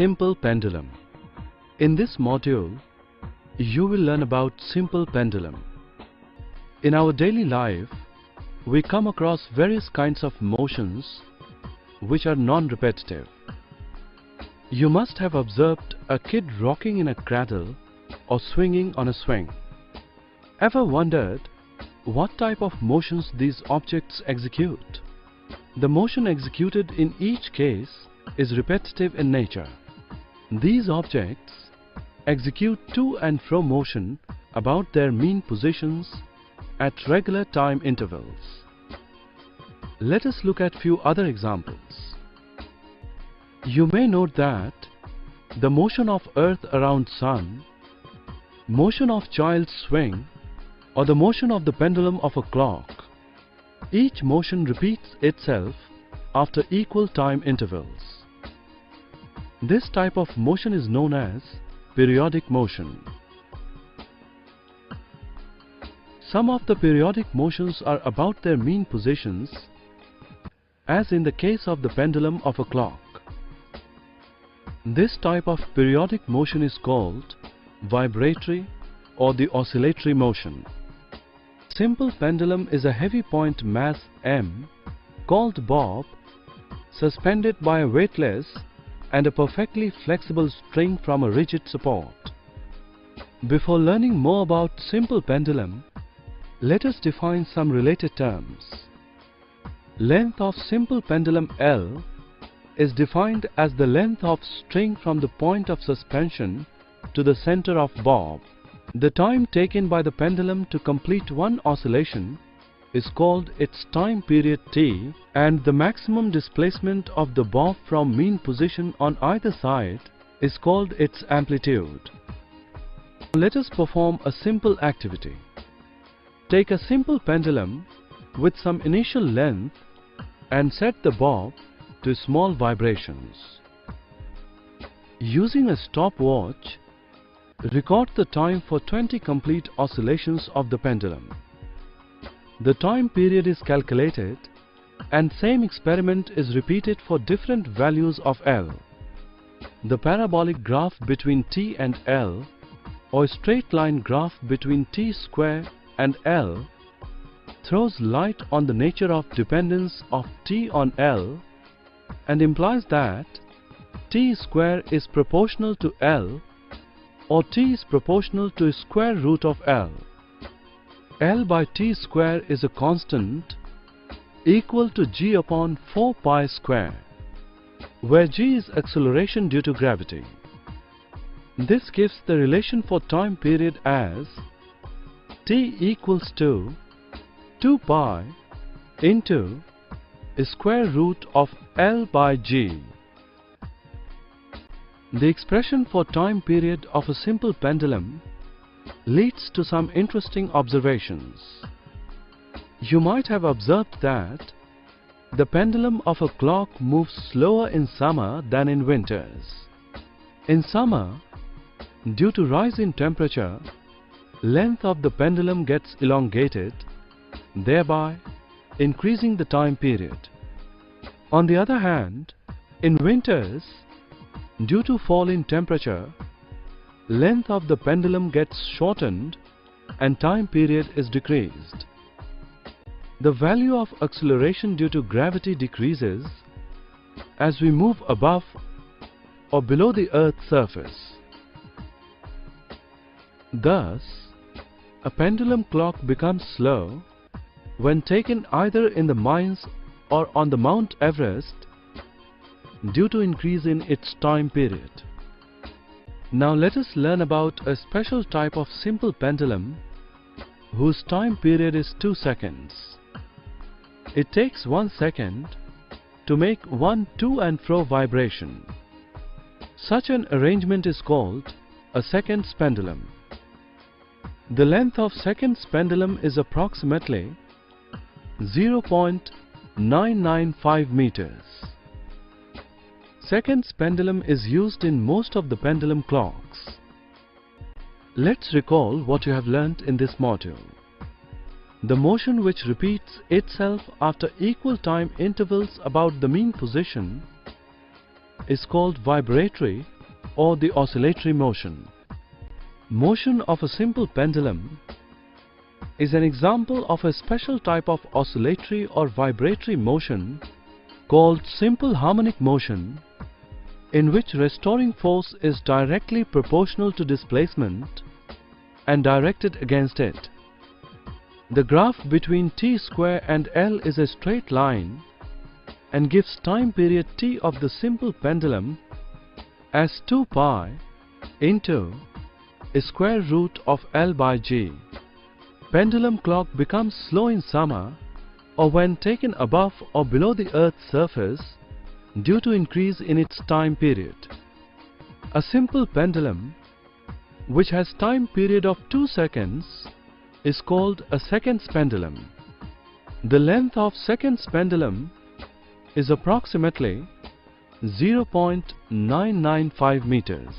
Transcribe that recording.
Simple pendulum. In this module, you will learn about simple pendulum. In our daily life, we come across various kinds of motions which are non-repetitive. You must have observed a kid rocking in a cradle or swinging on a swing. Ever wondered what type of motions these objects execute? The motion executed in each case is repetitive in nature. These objects execute to and fro motion about their mean positions at regular time intervals. Let us look at few other examples. You may note that the motion of Earth around Sun, motion of child's swing, or the motion of the pendulum of a clock, each motion repeats itself after equal time intervals. This type of motion is known as periodic motion. Some of the periodic motions are about their mean positions, as in the case of the pendulum of a clock. This type of periodic motion is called vibratory or the oscillatory motion. Simple pendulum is a heavy point mass M called bob, suspended by a weightless and a perfectly flexible string from a rigid support. Before learning more about simple pendulum, let us define some related terms. Length of simple pendulum L is defined as the length of string from the point of suspension to the center of bob. The time taken by the pendulum to complete one oscillation is called its time period T, and the maximum displacement of the bob from mean position on either side is called its amplitude. Let us perform a simple activity. Take a simple pendulum with some initial length and set the bob to small vibrations. Using a stopwatch, record the time for 20 complete oscillations of the pendulum. The time period is calculated and same experiment is repeated for different values of L. The parabolic graph between T and L, or straight line graph between T square and L, throws light on the nature of dependence of T on L and implies that T square is proportional to L, or T is proportional to square root of L. L by T square is a constant equal to G upon 4 pi square, where G is acceleration due to gravity. This gives the relation for time period as T equals to 2 pi into square root of L by G. The expression for time period of a simple pendulum leads to some interesting observations. You might have observed that the pendulum of a clock moves slower in summer than in winters. In summer, due to rise in temperature, length of the pendulum gets elongated, thereby increasing the time period. On the other hand, in winters, due to fall in temperature, length of the pendulum gets shortened and time period is decreased. The value of acceleration due to gravity decreases as we move above or below the Earth's surface. Thus, a pendulum clock becomes slow when taken either in the mines or on the Mount Everest due to increase in its time period. Now let us learn about a special type of simple pendulum whose time period is 2 seconds. It takes 1 second to make one to and fro vibration. Such an arrangement is called a seconds pendulum. The length of seconds pendulum is approximately 0.995 meters. Seconds pendulum is used in most of the pendulum clocks. Let's recall what you have learnt in this module. The motion which repeats itself after equal time intervals about the mean position is called vibratory or the oscillatory motion. Motion of a simple pendulum is an example of a special type of oscillatory or vibratory motion called simple harmonic motion, in which restoring force is directly proportional to displacement and directed against it. The graph between t square and L is a straight line and gives time period t of the simple pendulum as 2 pi into a square root of L by G. Pendulum clock becomes slow in summer or when taken above or below the Earth's surface due to increase in its time period. A simple pendulum which has time period of 2 seconds is called a seconds pendulum. The length of seconds pendulum is approximately 0.995 meters.